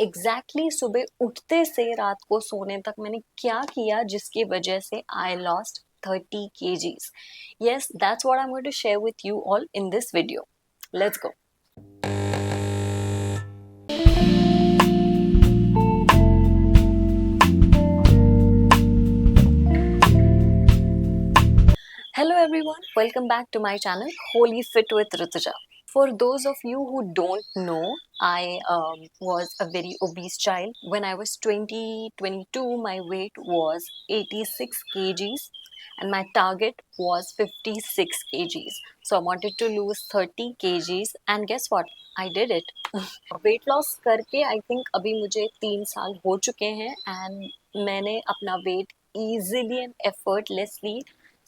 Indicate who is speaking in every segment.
Speaker 1: Exactly सुबह उठते से रात को सोने तक मैंने क्या किया जिसकी वजह से I lost 30 kgs. Yes, that's what I'm going to share with you all in this video. Let's go. Hello everyone, welcome back to my channel Holy Fit with Rituja. For those of you who don't know, I was a very obese child. When I was 22, my weight was 86 kgs and my target was 56 kgs. So I wanted to lose 30 kgs and guess what? I did it. Weight loss करके I think अभी मुझे 3 साल हो चुके हैं and मैंने अपना weight easily and effortlessly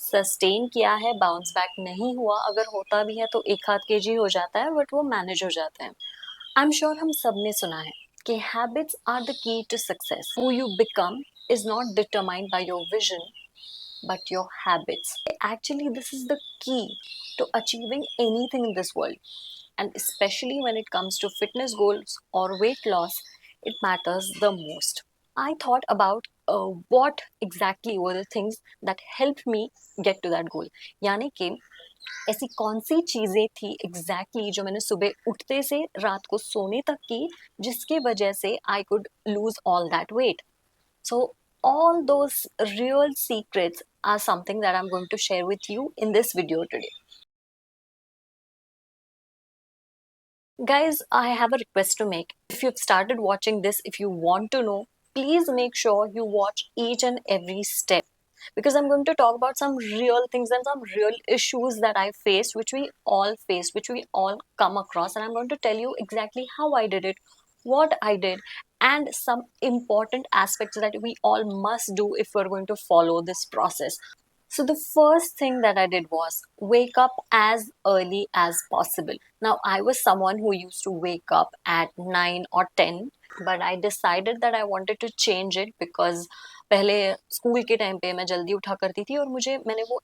Speaker 1: sustain किया है. बाउंस बैक नहीं हुआ, अगर होता भी है तो 1 आध kg हो जाता है बट वो मैनेज हो जाता है. आई एम श्योर हम सब ने सुना है कि habits are the key to success. Who you become is not determined by your vision but your habits. Actually, this is the key to achieving anything in this world. And especially when it comes to fitness goals or weight loss, it matters the most. I thought about what exactly were the things that helped me get to that goal. यानी कि ऐसी कौन सी चीज़ें थी exactly जो मैंने सुबह उठते से रात को सोने तक की जिसकी वजह से I could lose all that weight. So all those real secrets are something that I'm going to share with you in this video today. Guys, I have a request to make. If you've started watching this, if you want to know, please make sure you watch each and every step because I'm going to talk about some real things and some real issues that I faced, which we all face, which we all come across, and I'm going to tell you exactly how I did it, what I did, and some important aspects that we all must do if we're going to follow this process. So the first thing that I did was wake up as early as possible. Now I was someone who used to wake up at 9 or 10, but I decided that I wanted to change it because पहले school के time पे मैं जल्दी उठा करती थी और मैंने वो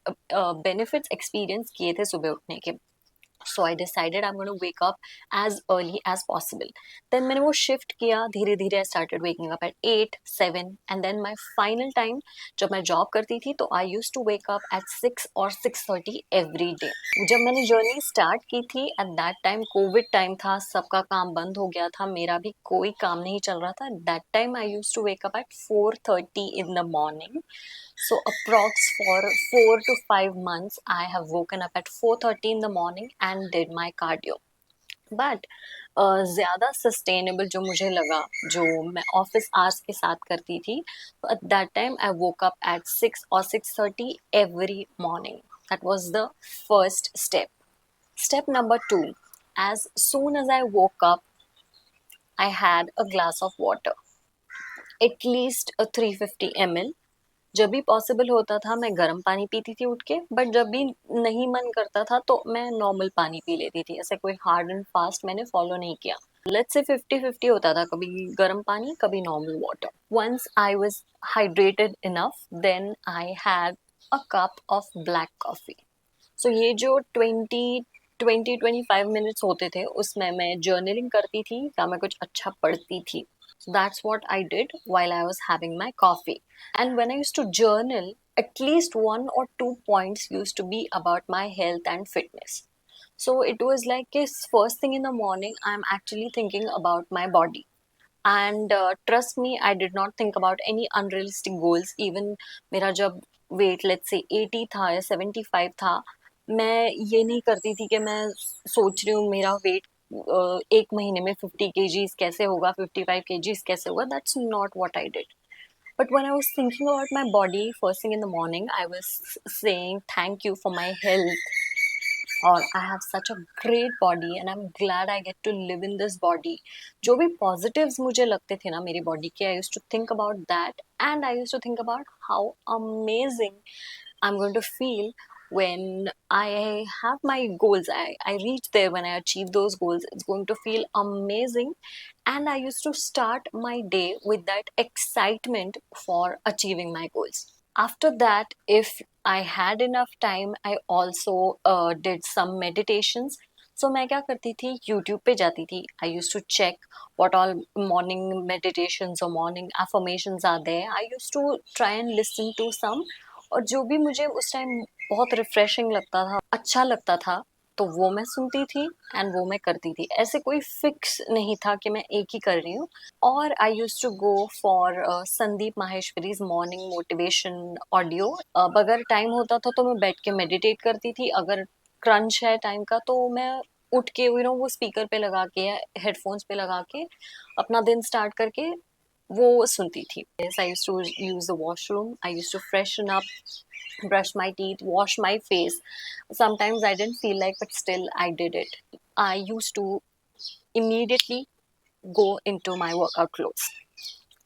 Speaker 1: बेनिफिट्स एक्सपीरियंस किए थे सुबह उठने के. So I decided I'm going to wake up as early as possible. Then मैंने वो shift किया धीरे धीरे. I started waking up at 8, 7 and then my final time जब मैं job करती थी तो I used to wake up at 6 or 6:30 every day. जब मैंने journey start की थी at that time COVID time था, सबका काम बंद हो गया था, मेरा भी कोई काम नहीं चल रहा था. That time I used to wake up at 4:30 in the morning. So approx for 4 to 5 months, I have woken up at 4:30 in the morning and did my cardio. But ज़्यादा सस्टेनेबल जो मुझे लगा जो मैं ऑफिस आवर्स के साथ करती थी, at that time I woke up at 6 or 6:30 every morning. That was the first step. Step number 2, as soon as I woke up, I had a glass of water, at least a 350 ml. जब भी possible होता था मैं गर्म पानी पीती थी उठ के, बट जब भी नहीं मन करता था तो मैं नॉर्मल पानी पी लेती थी. ऐसे कोई हार्ड एंड फास्ट मैंने फॉलो नहीं किया. लेट्स से 50-50 होता था, कभी गर्म पानी कभी normal water. Once I was hydrated enough then I had a cup of black coffee. So ये जो 20-25 मिनट्स होते थे उसमें मैं जर्नलिंग करती थी या मैं कुछ अच्छा पढ़ती थी. So that's what I did while I was having my coffee. And when I used to journal, at least 1 or 2 points used to be about my health and fitness. So it was like first thing in the morning, I'm actually thinking about my body. And trust me, I did not think about any unrealistic goals. Even मेरा जब weight let's say 80 था या 75 था, मैं ये नहीं करती थी कि मैं सोच रही हूँ मेरा weight एक महीने में 50 kgs कैसे होगा, 55 kgs कैसे होगा. That's not what I did. But when I was thinking about my body first thing in the morning, I was saying thank you for my health, और I have such a great body and I'm glad I get to live in this body. जो भी positives मुझे लगते थे ना मेरी body के, I used to think about that and I used to think about how amazing I'm going to feel when I have my goals. I reach there, when I achieve those goals, it's going to feel amazing. And I used to start my day with that excitement for achieving my goals. After that, if I had enough time, I also did some meditations. सो मैं क्या करती थी, YouTube पे जाती थी, I use to check what all morning meditations और morning affirmations are there, I use to try and listen to some, और जो भी मुझे उस टाइम बहुत रिफ्रेशिंग लगता था, अच्छा लगता था, तो वो मैं सुनती थी एंड वो मैं करती थी। ऐसे कोई फिक्स नहीं था कि मैं एक ही कर रही हूँ। और I use to go for Sandeep Maheshwari's morning motivation audio. अब अगर टाइम होता था तो मैं बैठ के मेडिटेट करती थी, अगर क्रंच है टाइम का तो मैं उठ के वो स्पीकर पे लगा के या हेडफोन्स पे लगा के अपना दिन स्टार्ट करके वो सुनती थी। Yes, I used to use the washroom. I used to freshen up, brush my teeth, wash my face. Sometimes I didn't feel like, but still I did it. I used to immediately go into my workout clothes.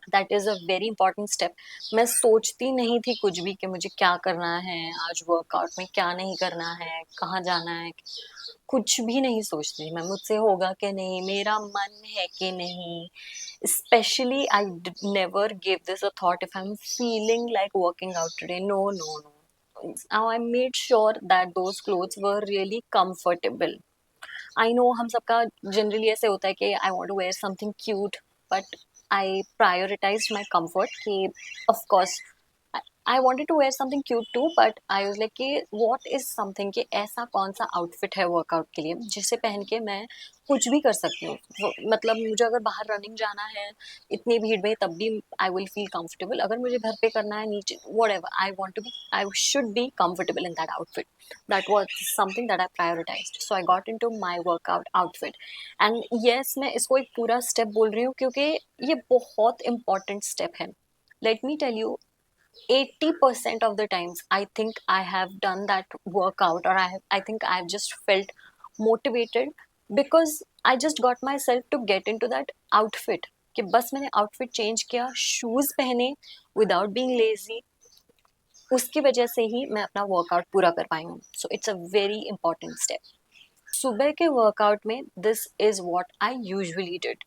Speaker 1: That is a very important step. मैं सोचती नहीं थी कुछ भी कि मुझे क्या करना है आज वर्कआउट में, क्या नहीं करना है, कहाँ जाना है, कुछ भी नहीं सोचती थी मैं, मुझसे होगा कि नहीं, मेरा मन है कि नहीं। Specially I never give this a thought if I am feeling like working out today, no no no. I made sure that those clothes were really comfortable. I know हम सबका जनरली ऐसे होता है कि I want to wear something cute, but I prioritise my comfort कि of course I wanted to wear something cute too, but I was like कि what is something, कि ऐसा कौन सा आउटफिट है वर्कआउट के लिए जिसे पहन के मैं कुछ भी कर सकती हूँ। मतलब मुझे अगर बाहर रनिंग जाना है इतनी भीड़ में तब भी आई विल फील कंफर्टेबल, अगर मुझे घर पे करना है नीचे whatever, I want to be, I should be comfortable in that outfit. That was something that I prioritized. So I got into my workout outfit. And yes, मैं इसको एक पूरा स्टेप बोल रही हूँ क्योंकि ये बहुत important step है. Let me tell you, 80% of the times I think I have done that workout, or I think I've just felt motivated because I just got myself to get into that outfit. कि बस मैंने outfit change किया, shoes पहने without being lazy, उसकी वजह से ही मैं अपना वर्कआउट पूरा कर पाई हूँ। So it's a very important step. सुबह के वर्कआउट में this is what I usually did.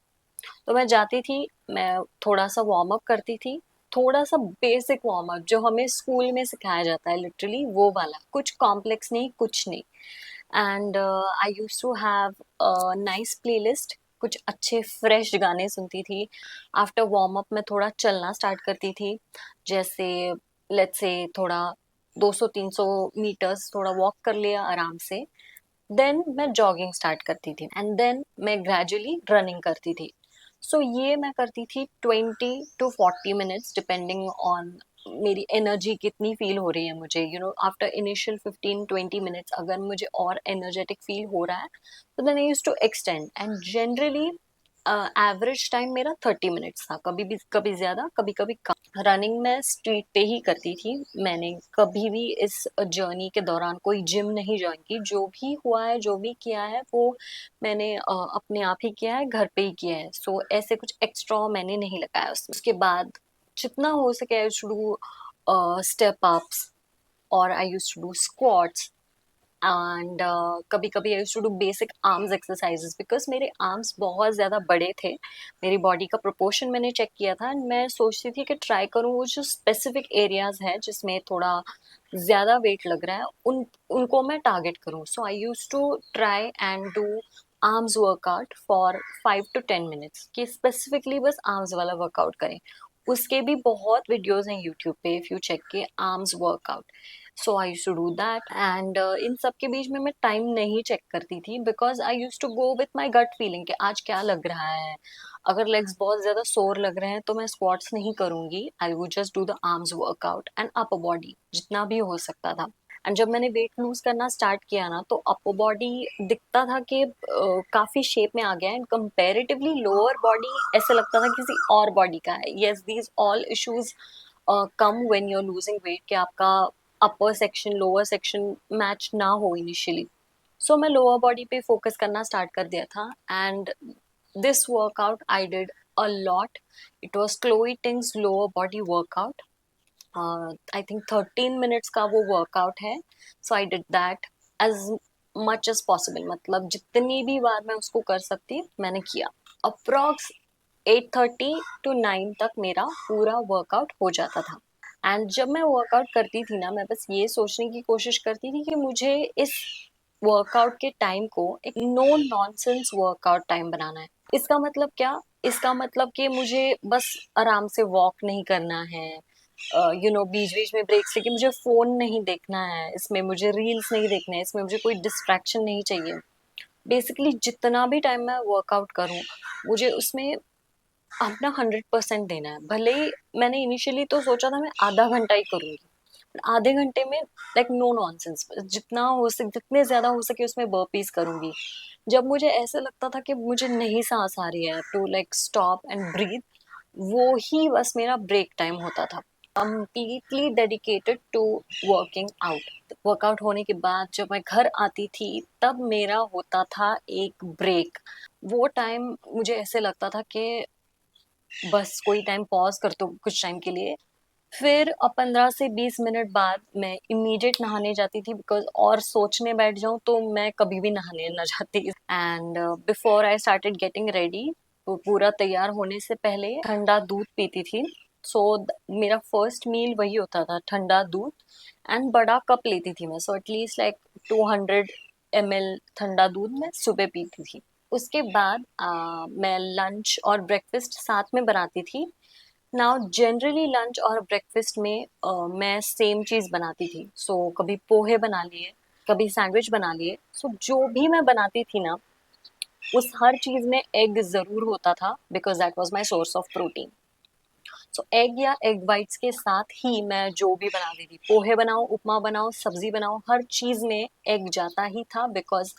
Speaker 1: तो मैं जाती थी, मैं थोड़ा सा वार्म अप करती थी, थोड़ा सा बेसिक वार्म अप जो हमें स्कूल में सिखाया जाता है, लिटरली वो वाला, कुछ कॉम्प्लेक्स नहीं, कुछ नहीं। And I use to have nice playlist, कुछ अच्छे फ्रेश गाने सुनती थी। आफ्टर वार्म अप मैं थोड़ा चलना स्टार्ट करती थी, जैसे लेट्स से थोड़ा 200-300 मीटर्स थोड़ा वॉक कर लिया आराम से। देन मैं जॉगिंग स्टार्ट करती थी एंड देन मैं ग्रेजुअली रनिंग करती थी। सो ये मैं करती थी 20 to 40 मिनट्स डिपेंडिंग ऑन मेरी एनर्जी कितनी फील हो रही है मुझे। आफ्टर इनिशियल 15-20 मिनट्स अगर मुझे और एनर्जेटिक फील हो रहा है तो then I use to extend, and generally average time मेरा 30 मिनट्स था, कभी भी कभी ज़्यादा कभी कभी कम। रनिंग मैं स्ट्रीट पे ही करती थी, मैंने कभी भी इस जर्नी के दौरान कोई जिम नहीं ज्वाइन की, जो भी हुआ है जो भी किया है वो मैंने अपने आप ही किया है, घर पे ही किया है। सो ऐसे कुछ एक्स्ट्रा मैंने नहीं लगाया उसमें। उसके बाद जितना हो सके I used to do step ups, और I used to do squats, and कभी कभी I used to do basic arms exercises because मेरे आर्म्स बहुत ज़्यादा बड़े थे। मेरी बॉडी का प्रोपोर्शन मैंने चेक किया था एंड मैं सोचती थी कि ट्राई करूँ वो जो स्पेसिफिक एरियाज है जिसमें थोड़ा ज़्यादा वेट लग रहा है उनको मैं टारगेट करूँ। So I use to try and do arms workout for 5 to 10 minutes, कि स्पेसिफिकली बस आर्म्स वाला वर्कआउट करें। उसके भी बहुत वीडियोस हैं यूट्यूब पे, इफ़ यू चेक के arms workout. So I use to do that, and इन सब के बीच में मैं टाइम नहीं चेक करती थी because I use to go with my gut feeling कि आज क्या लग रहा है। अगर लेग्स बहुत ज़्यादा सोर लग रहे हैं तो मैं स्क्वाट्स नहीं करूँगी, I would just do the arms workout and upper body जितना भी हो सकता था। एंड जब मैंने वेट लूज करना स्टार्ट किया ना तो अपर बॉडी दिखता था कि काफ़ी शेप में आ गया है, एंड कंपेरेटिवली लोअर बॉडी ऐसे लगता था किसी और बॉडी का है। Yes, these all issues come when you are losing weight, कि आपका upper section lower section match ना हो इनिशियली। सो मैं लोअर बॉडी पे फोकस करना स्टार्ट कर दिया था, and this workout I did a lot. It was Chloe Ting's lower body workout. I think 13 minutes का वो वर्कआउट है। So I did that as much as possible, मतलब जितनी भी बार मैं उसको कर सकती मैंने किया। अप्रॉक्स 8:30 to 9 तक मेरा पूरा वर्कआउट हो जाता था। एंड जब मैं वर्कआउट करती थी ना, मैं बस ये सोचने की कोशिश करती थी कि मुझे इस वर्कआउट के टाइम को एक नो नॉनसेंस वर्कआउट टाइम बनाना है। इसका मतलब क्या? इसका मतलब कि मुझे बस आराम से वॉक नहीं करना है, बीच बीच में ब्रेक्स लेके मुझे फोन नहीं देखना है, इसमें मुझे रील्स नहीं देखना है, इसमें मुझे कोई डिस्ट्रैक्शन नहीं चाहिए। बेसिकली जितना भी टाइम मैं वर्कआउट करूँ, मुझे उसमें अपना 100% देना है। भले ही मैंने इनिशियली तो सोचा था मैं आधा घंटा ही करूंगी, आधे घंटे में लाइक नो नॉनसेंस, जितना हो सके जितने ज्यादा हो सके उसमें बर्पीज करूंगी। जब मुझे ऐसे लगता था कि मुझे नहीं सांस आ रही है, to like stop and breathe, वो ही बस मेरा ब्रेक टाइम होता था। Completely dedicated to working out. Workout होने के बाद जब मैं घर आती थी, तब मेरा होता था एक ब्रेक। वो टाइम मुझे ऐसे लगता था कि बस कोई टाइम पॉज कर दो कुछ टाइम के लिए। फिर 15 से 20 मिनट बाद मैं इमीडिएट नहाने जाती थी, बिकॉज और सोचने बैठ जाऊं तो मैं कभी भी नहाने ना जाती। And before I started getting ready, तो पूरा तैयार होने से पहले ठंडा दूध पीती थी। सो मेरा फर्स्ट मील वही होता था, ठंडा दूध। एंड बड़ा कप लेती थी मैं, सो एटलीस्ट लाइक 200 ml ठंडा दूध मैं सुबह पीती थी। उसके बाद मैं लंच और ब्रेकफास्ट साथ में बनाती थी। नाउ जनरली लंच और ब्रेकफास्ट में मैं सेम चीज बनाती थी। सो कभी पोहे बना लिए, कभी सैंडविच बना लिए। सो जो भी मैं बनाती थी ना, उस हर चीज में एग जरूर होता था, because that was my source of protein. So egg या एग वाइट्स के साथ ही मैं जो भी बनाती थी, पोहे बनाओ, उपमा बनाओ, सब्जी बनाओ, हर चीज में एग जाता ही था। बिकॉज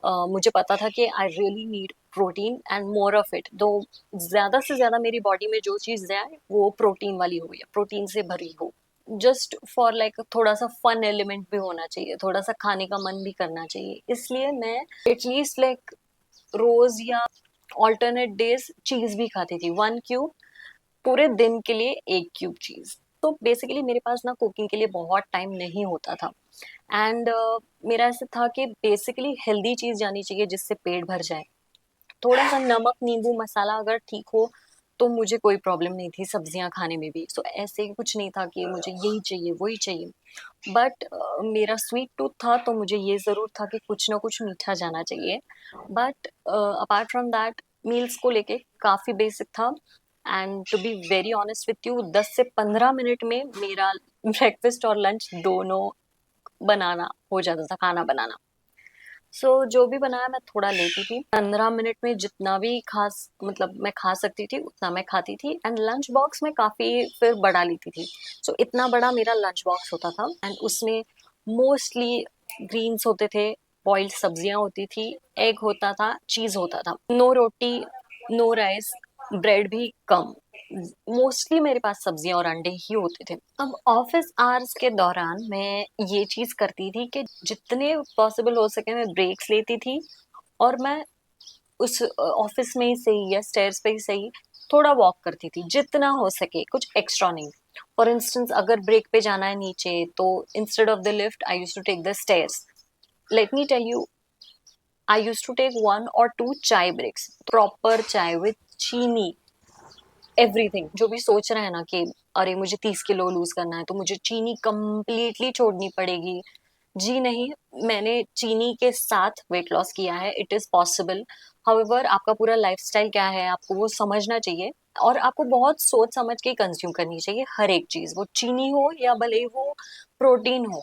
Speaker 1: मुझे पता था कि I really need protein and more of it. तो ज्यादा से ज्यादा मेरी बॉडी में जो चीज जाए वो प्रोटीन वाली हो या प्रोटीन से भरी हो। जस्ट फॉर लाइक थोड़ा सा फन एलिमेंट भी होना चाहिए, थोड़ा सा खाने का मन भी करना चाहिए, इसलिए मैं एटलीस्ट लाइक रोज या ऑल्टरनेट डेज चीज भी खाती थी, 1 क्यूब पूरे दिन के लिए, 1 क्यूब चीज। तो बेसिकली मेरे पास ना कुकिंग के लिए बहुत टाइम नहीं होता था। एंड मेरा ऐसे था कि बेसिकली हेल्दी चीज जानी चाहिए जिससे पेट भर जाए। थोड़ा सा नमक नींबू मसाला अगर ठीक हो तो मुझे कोई प्रॉब्लम नहीं थी सब्जियां खाने में भी। सो ऐसे ही कुछ नहीं था कि मुझे यही चाहिए वही चाहिए। बट मेरा स्वीट टूथ था, तो मुझे ये जरूर था कि कुछ ना कुछ मीठा जाना चाहिए। But apart from that, meals को लेके काफी बेसिक था। And to be very honest with you, 10 से 15 मिनट में मेरा ब्रेकफास्ट और लंच दोनों बनाना हो जाता था, खाना बनाना। जो भी बनाया मैं थोड़ा लेती थी, 15 मिनट में जितना भी खास मतलब मैं खा सकती थी उतना मैं खाती थी। एंड लंच बॉक्स में काफी फिर बढ़ा लेती थी। इतना बड़ा मेरा लंच बॉक्स होता था, एंड उसमें मोस्टली ग्रीन्स होते थे, बॉइल्ड सब्जियां होती थी, एग होता था, चीज होता था, नो रोटी, नो राइस, ब्रेड भी कम। मोस्टली मेरे पास सब्जियां और अंडे ही होते थे। अब ऑफिस आवर्स के दौरान मैं ये चीज करती थी कि जितने पॉसिबल हो सके मैं ब्रेक्स लेती थी, और मैं उस ऑफिस में ही सही या स्टेयर्स पे ही सही थोड़ा वॉक करती थी, जितना हो सके, कुछ एक्स्ट्रा नहीं। फॉर इंस्टेंस अगर ब्रेक पे जाना है नीचे, तो instead of the lift I use to take the stairs. Let me tell you, I use to take 1 or 2 chai breaks, proper chai with cheeni, everything. जो भी सोच रहे हैं ना कि अरे मुझे 30 किलो लूज करना है तो मुझे चीनी कंप्लीटली छोड़नी पड़ेगी, जी नहीं। मैंने चीनी के साथ वेट लॉस किया है, इट इज पॉसिबल। हाउएवर आपका पूरा लाइफस्टाइल क्या है आपको वो समझना चाहिए, और आपको बहुत सोच समझ के कंज्यूम करनी चाहिए हर एक चीज, वो चीनी हो या भले ही वो प्रोटीन हो।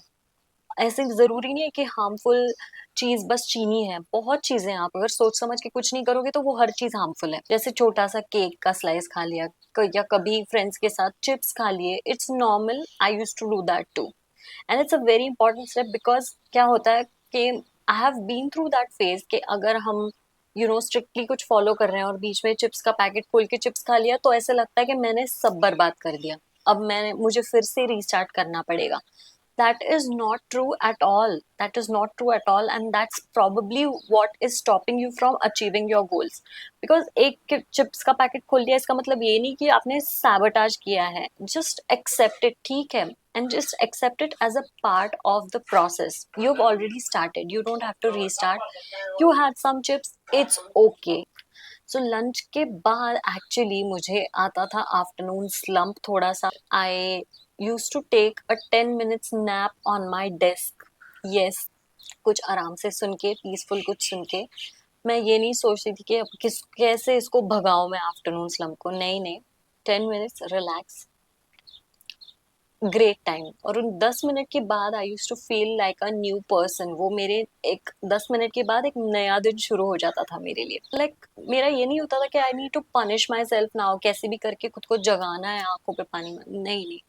Speaker 1: ऐसे जरूरी नहीं है कि हार्मफुल चीज बस चीनी है, बहुत चीजें हैं। आप अगर सोच समझ के कुछ नहीं करोगे तो वो हर चीज हार्मफुल है। जैसे छोटा सा केक का स्लाइस खा लिया, या कभी फ्रेंड्स के साथ चिप्स खा लिए, it's normal, I use to do that too. And it's a very important step, because क्या होता है कि I have been through that phase कि अगर हम स्ट्रिक्टली कुछ फॉलो कर रहे हैं और बीच में चिप्स का पैकेट खोल के चिप्स खा लिया, तो ऐसे लगता है कि मैंने सब बर्बाद कर दिया, अब मैंने मुझे फिर से रीस्टार्ट करना पड़ेगा। That is not true at all. That is not true at all, and that's probably what is stopping you from achieving your goals. Because एक चिप्स का पैकेट खोल दिया, इसका मतलब ये नहीं कि आपने sabotage किया है. Just accept it, ठीक है, and just accept it as a part of the process. You've already started. You don't have to restart. You had some chips. It's okay. Lunch के बाद एक्चुअली मुझे आता था आफ्टरनून स्लम्प थोड़ा सा। I use to take a 10 minutes nap on my desk. Yes, कुछ आराम से सुन के, पीसफुल कुछ सुन के। मैं ये नहीं सोचती थी कि अब कैसे इसको भगाऊं मैं आफ्टरनून स्लम्प को। नहीं नहीं, 10 मिनट्स रिलैक्स, ग्रेट टाइम। और उन 10 मिनट के बाद I use to feel like a new person. वो मेरे एक 10 मिनट के बाद एक नया दिन शुरू हो जाता था मेरे लिए। मेरा ये नहीं होता था कि I need to punish myself now, कैसे भी करके खुद को जगाना है, आंखों पे पानी में, नहीं नहीं।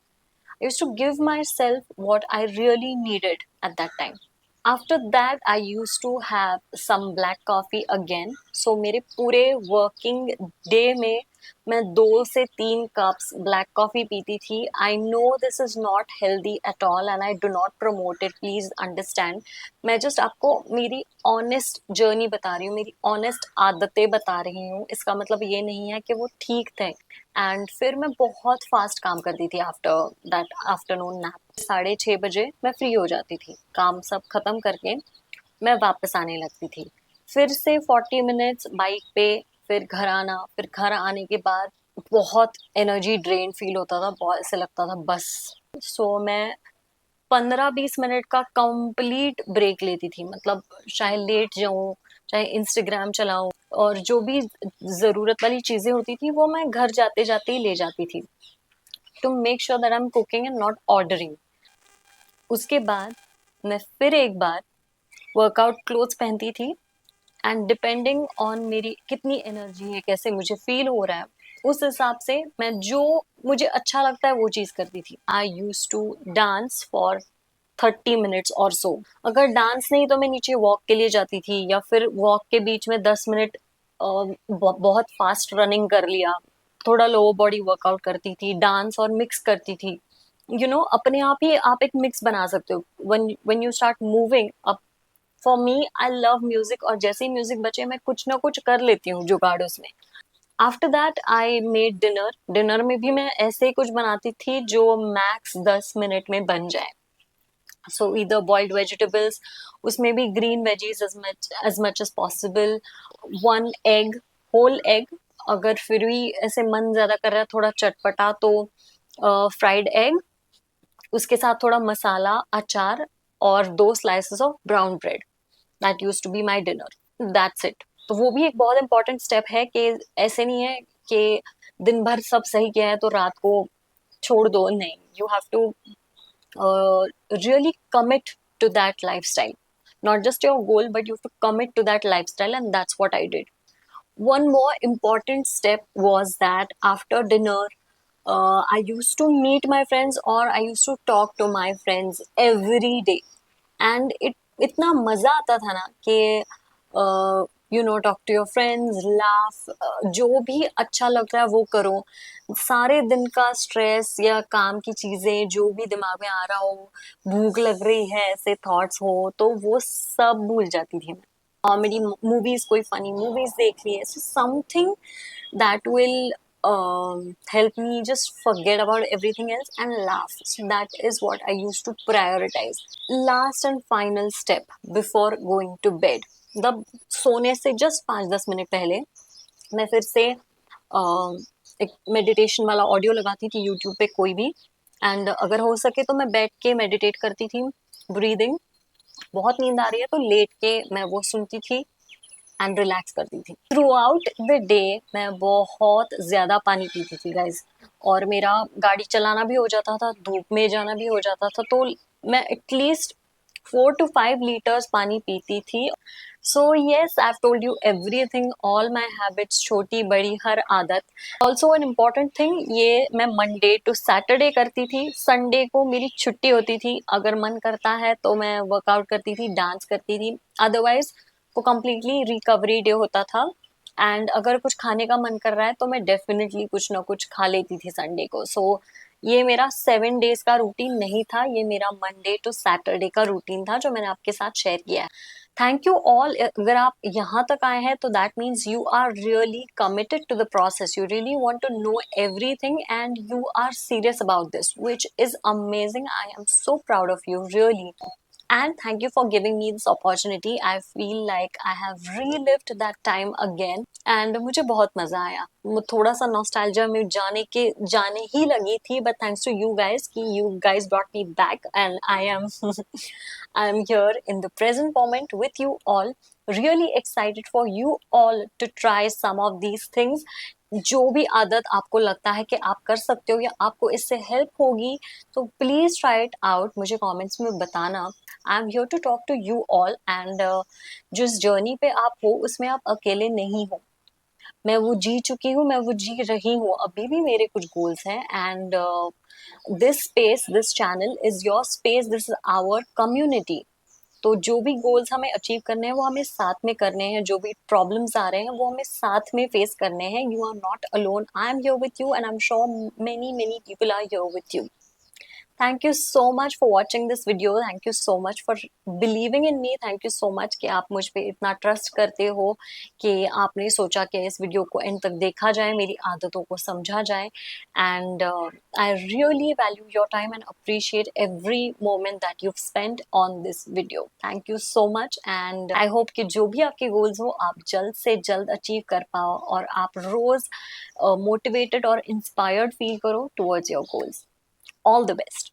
Speaker 1: I used to give myself what I really needed at that time. After that, I used to have some black coffee again. So मेरे पूरे working day में मैं 2 से 3 cups black coffee पीती थी. I know this is not healthy at all and I do not promote it. Please understand. मैं just आपको मेरी honest journey बता रही हूँ, मेरी honest आदतें बता रही हूँ. इसका मतलब ये नहीं है कि वो ठीक थे. एंड फिर मैं बहुत फास्ट काम करती थी आफ्टर दैट आफ्टरनून नैप। 6:30 बजे मैं फ्री हो जाती थी, काम सब खत्म करके मैं वापस आने लगती थी। फिर से 40 मिनट्स बाइक पे, फिर घर आना। फिर घर आने के बाद बहुत एनर्जी ड्रेन फील होता था, बहुत ऐसे लगता था बस। मैं 15-20 मिनट का कंप्लीट ब्रेक लेती थी। मतलब चाहे लेट जाऊं, चाहे इंस्टाग्राम चलाऊं, और जो भी जरूरत वाली चीजें होती थी वो मैं घर जाते जाते ही ले जाती थी, to make sure that I am cooking and not ordering. उसके बाद मैं फिर एक बार वर्कआउट क्लोथ्स पहनती थी, एंड डिपेंडिंग ऑन मेरी कितनी एनर्जी है, कैसे मुझे फील हो रहा है, उस हिसाब से मैं जो मुझे अच्छा लगता है वो चीज करती थी। I use to dance for 30 minutes और सो। अगर डांस नहीं तो मैं नीचे वॉक के लिए जाती थी, या फिर वॉक के बीच में 10 मिनट बहुत फास्ट रनिंग कर लिया, थोड़ा लोअर बॉडी वर्कआउट करती थी, डांस और मिक्स करती थी। अपने आप ही आप एक मिक्स बना सकते हो when when you start moving up. For me I love music, और जैसे ही म्यूजिक बचे मैं कुछ ना कुछ कर लेती हूँ जुगाड़ उसमें। After that I made dinner. Dinner में भी मैं ऐसे ही कुछ बनाती थी जो मैक्स 10 मिनट में बन जाए। सो ईदर बॉइल्ड वेजिटेबल्स, उसमें भी green veggies as much as possible, 1 egg, whole egg. अगर फिर भी ऐसे मन ज्यादा कर रहा है थोड़ा चटपटा तो फ्राइड एग, उसके साथ थोड़ा मसाला, अचार, और 2 slices of brown bread. That use to be my dinner, that's it. तो वो भी एक बहुत इंपॉर्टेंट स्टेप है कि ऐसे नहीं है कि दिन भर सब सही किया है तो रात को छोड़ दो, नहीं। You have to really commit to that lifestyle, not just your goal, but you have to commit to that lifestyle, and that's what I did. One more important step was that after dinner, I used to meet my friends, or I used to talk to my friends every day. And इतना मजा आता था ना कि talk to your friends, laugh, जो भी अच्छा लग रहा है वो करो। सारे दिन का स्ट्रेस या काम की चीजें जो भी दिमाग में आ रहा हो, भूख लग रही है, ऐसे थॉट्स हो, तो वो सब भूल जाती थी मैं। कॉमेडी मूवीज, कोई फनी मूवीज देख ली है, so something that will help me just forget about everything else and laugh. So that is what I used to prioritize. Last and final step before going to bed, the सोने से just 5-10 minute पहले मैं फिर से एक meditation वाला audio लगाती थी यूट्यूब पे कोई भी, एंड अगर हो सके तो मैं बैठ के मेडिटेट करती थी, ब्रीदिंग। बहुत नींद आ रही है तो लेट के मैं वो सुनती थी एंड रिलैक्स करती थी। थ्रू आउट द डे मैं बहुत ज्यादा पानी पीती थी गाइज, और मेरा गाड़ी चलाना भी हो जाता था, धूप में जाना भी हो जाता था, तो मैं एटलीस्ट 4 to 5 लीटर्स पानी पीती थी। So yes, I have told you everything, all my habits, छोटी बड़ी हर आदत। ऑल्सो एन इम्पॉर्टेंट थिंग, ये मैं मंडे टू सैटरडे करती थी। संडे को मेरी छुट्टी होती थी, अगर मन करता है तो मैं वर्कआउट करती थी, डांस करती थी, अदरवाइज वो कम्प्लीटली रिकवरी डे होता था। एंड अगर कुछ खाने का मन कर रहा है तो मैं डेफिनेटली कुछ ना कुछ खा लेती थी संडे को। ये मेरा 7 डेज का रूटीन नहीं था, ये मेरा मंडे टू सैटरडे का रूटीन था जो मैंने आपके साथ शेयर किया है। Thank you all. अगर आप यहाँ तक आए हैं तो that means you are really committed to the process, you really want to know everything and you are serious about this, which is amazing. I am so proud of you, really. and thank you for giving me this opportunity. I feel like I have relived that time again and मुझे बहुत मजा आया. थोड़ा सा nostalgia में जाने ही लगी थी, but thanks to you guys कि you guys brought me back and I am I am here in the present moment with you all. Really excited for you all to try some of these things. जो भी आदत आपको लगता है कि आप कर सकते हो या आपको इससे हेल्प होगी, तो प्लीज ट्राई इट आउट. मुझे कमेंट्स में बताना. I am here to talk to you all and जिस जर्नी पे आप हो उसमें आप अकेले नहीं हो. मैं वो जी चुकी हूँ, मैं वो जी रही हूँ, अभी भी मेरे कुछ गोल्स हैं and this space, this channel is your space, this is our community. तो जो भी गोल्स हमें अचीव करने हैं वो हमें साथ में करने हैं. जो भी प्रॉब्लम्स आ रहे हैं वो हमें साथ में फेस करने हैं. You are not alone. I am here with you and I am sure many many people are here with you. Thank you so much for watching this video. Thank you so much for believing in me. Thank you so much कि आप मुझ पे इतना trust करते हो कि आपने सोचा कि इस वीडियो को एंड तक देखा जाए, मेरी आदतों को समझा जाए. And I really value your time and appreciate every moment that you spend on this video. Thank you so much and I hope कि जो भी आपके गोल्स हो आप जल्द से जल्द अचीव कर पाओ और आप रोज मोटिवेटेड और इंस्पायर्ड फील करो towards your goals. All the best.